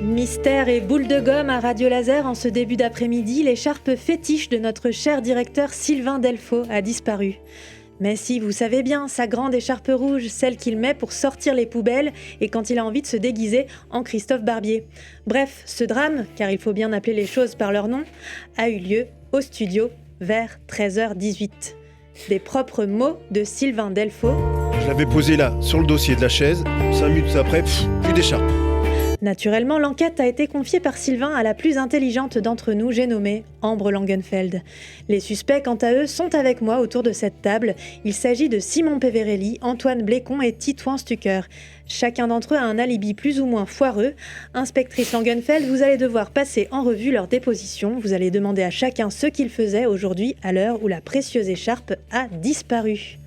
Mystère et boule de gomme à Radio Laser en ce début d'après-midi, l'écharpe fétiche de notre cher directeur Sylvain Delfaux a disparu. Mais si, vous savez bien, sa grande écharpe rouge, celle qu'il met pour sortir les poubelles et quand il a envie de se déguiser en Christophe Barbier. Bref, ce drame, car il faut bien appeler les choses par leur nom, a eu lieu au studio vers 13h18. Des propres mots de Sylvain Delfaux. Je l'avais posé là, sur le dossier de la chaise, 5 minutes après, plus d'écharpe. Naturellement, l'enquête a été confiée par Sylvain à la plus intelligente d'entre nous, j'ai nommé Ambre Langenfeld. Les suspects, quant à eux, sont avec moi autour de cette table. Il s'agit de Simon Peverelli, Antoine Blécon et Titouan Stucker. Chacun d'entre eux a un alibi plus ou moins foireux. Inspectrice Langenfeld, vous allez devoir passer en revue leur déposition. Vous allez demander à chacun ce qu'il faisait aujourd'hui à l'heure où la précieuse écharpe a disparu.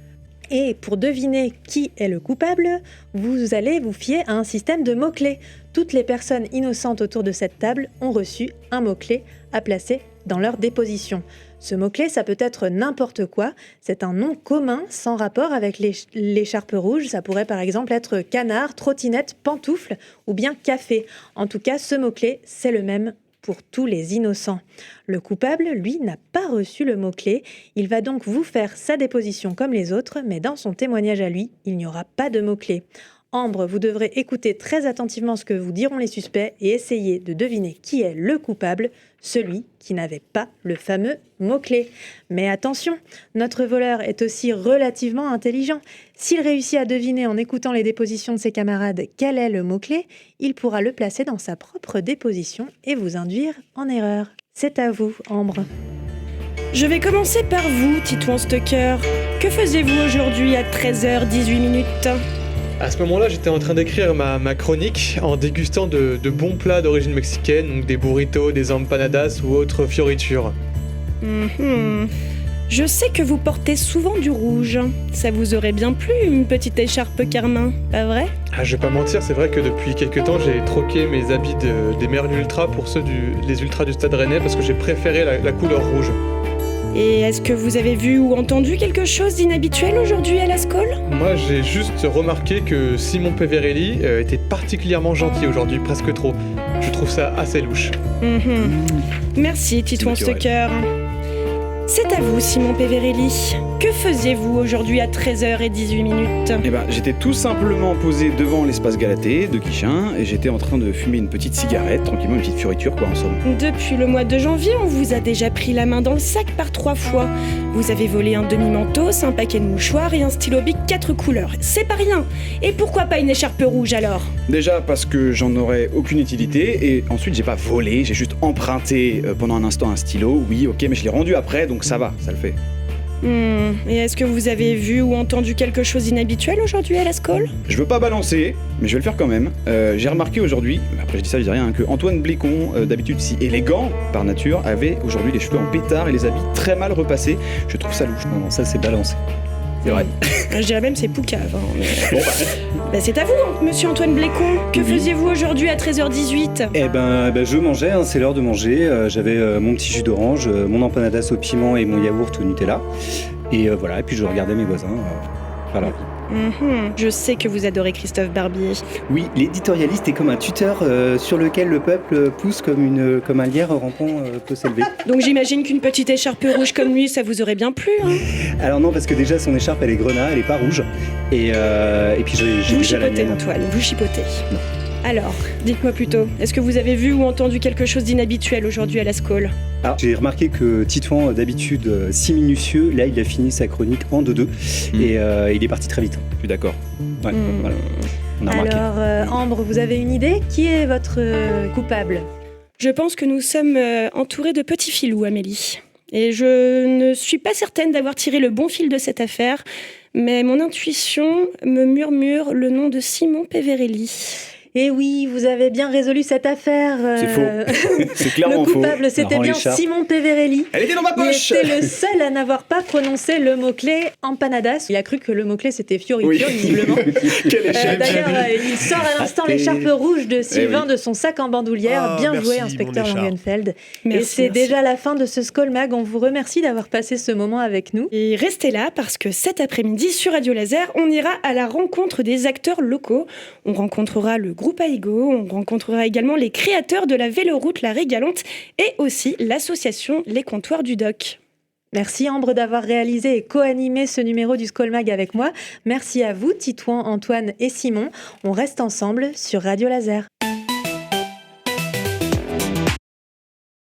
Et pour deviner qui est le coupable, vous allez vous fier à un système de mots-clés. Toutes les personnes innocentes autour de cette table ont reçu un mot-clé à placer dans leur déposition. Ce mot-clé, ça peut être n'importe quoi. C'est un nom commun sans rapport avec l'écharpe rouge. Ça pourrait par exemple être canard, trottinette, pantoufle ou bien café. En tout cas, ce mot-clé, c'est le même pour tous les innocents. Le coupable, lui, n'a pas reçu le mot-clé. Il va donc vous faire sa déposition comme les autres, mais dans son témoignage à lui, il n'y aura pas de mot-clé. Ambre, vous devrez écouter très attentivement ce que vous diront les suspects et essayer de deviner qui est le coupable, celui qui n'avait pas le fameux mot-clé. Mais attention, notre voleur est aussi relativement intelligent. S'il réussit à deviner en écoutant les dépositions de ses camarades quel est le mot-clé, il pourra le placer dans sa propre déposition et vous induire en erreur. C'est à vous, Ambre. Je vais commencer par vous, Titouan Stucker. Que faisiez-vous aujourd'hui à 13h18 ? À ce moment-là, j'étais en train d'écrire ma chronique en dégustant de bons plats d'origine mexicaine, donc des burritos, des empanadas ou autres fioritures. Je sais que vous portez souvent du rouge. Ça vous aurait bien plu, une petite écharpe carmin, pas vrai ? Je vais pas mentir, c'est vrai que depuis quelques temps, j'ai troqué mes habits des Merlus Ultra pour ceux des Ultras du Stade Rennais parce que j'ai préféré la couleur rouge. Et est-ce que vous avez vu ou entendu quelque chose d'inhabituel aujourd'hui à la Scole ? Moi, j'ai juste remarqué que Simon Peverelli était particulièrement gentil aujourd'hui, presque trop. Je trouve ça assez louche. Merci, Titouan Stucker. C'est à vous, Simon Peverelli. Que faisiez-vous aujourd'hui à 13h18 ? J'étais tout simplement posé devant l'espace Galatée de Quichin et j'étais en train de fumer une petite cigarette, tranquillement, une petite fioriture, quoi, en somme. Depuis le mois de janvier, on vous a déjà pris la main dans le sac par 3 fois. Vous avez volé un demi-mentos, un paquet de mouchoirs et un stylo Bic 4 couleurs. C'est pas rien. Et pourquoi pas une écharpe rouge alors ? Déjà parce que j'en aurais aucune utilité et ensuite j'ai pas volé, j'ai juste emprunté pendant un instant un stylo. Oui, ok, mais je l'ai rendu après, donc ça va, ça le fait. Et est-ce que vous avez vu ou entendu quelque chose d'inhabituel aujourd'hui à la Scole ? Je veux pas balancer, mais je vais le faire quand même. J'ai remarqué aujourd'hui, après je dis ça, je dis rien, que Antoine Blécon, d'habitude si élégant par nature, avait aujourd'hui les cheveux en pétard et les habits très mal repassés. Je trouve ça louche. Non, ça c'est balancé. C'est vrai. Je dirais même c'est poucave. Mais... c'est à vous, monsieur Antoine Blécon. Que faisiez-vous aujourd'hui à 13h18 ? Je mangeais, c'est l'heure de manger. J'avais mon petit jus d'orange, mon empanadas au piment et mon yaourt au Nutella. Et voilà, et puis je regardais mes voisins. Voilà. Je sais que vous adorez Christophe Barbier. Oui, l'éditorialiste est comme un tuteur sur lequel le peuple pousse comme un lierre rampant peut s'élever. Donc j'imagine qu'une petite écharpe rouge comme lui, ça vous aurait bien plu, hein ? Alors non, parce que déjà son écharpe elle est grenat, elle est pas rouge. Et puis j'ai déjà la mienne. Vous chipotez, Antoine, vous chipotez. Non. Alors, dites-moi plutôt, est-ce que vous avez vu ou entendu quelque chose d'inhabituel aujourd'hui à la Scole ? Alors, j'ai remarqué que Titouan, d'habitude si minutieux, là il a fini sa chronique en 2-2 et il est parti très vite. Je suis d'accord. Ouais, voilà. On a remarqué. Alors, Ambre, vous avez une idée ? Qui est votre coupable ? Je pense que nous sommes entourés de petits filous, Amélie. Et je ne suis pas certaine d'avoir tiré le bon fil de cette affaire, mais mon intuition me murmure le nom de Simon Peverelli. Eh oui, vous avez bien résolu cette affaire. C'est faux. C'est clairement faux. Le coupable, faux. c'était bien Simon Peverelli. Elle était dans ma poche. Il était le seul à n'avoir pas prononcé le mot-clé empanadas. Il a cru que le mot-clé c'était fioriture, visiblement. D'ailleurs, il sort à l'instant l'écharpe rouge de Sylvain de son sac en bandoulière. Bien joué, inspecteur Langenfeld. Et c'est déjà la fin de ce Skol Mag. On vous remercie d'avoir passé ce moment avec nous. Et restez là parce que cet après-midi sur Radio Laser, on ira à la rencontre des acteurs locaux. On rencontrera le groupe Aigo. On rencontrera également les créateurs de la véloroute La Régalante et aussi l'association Les Comptoirs du Doc. Merci Ambre d'avoir réalisé et co-animé ce numéro du Skolmag avec moi. Merci à vous Titouan, Antoine et Simon. On reste ensemble sur Radio Laser.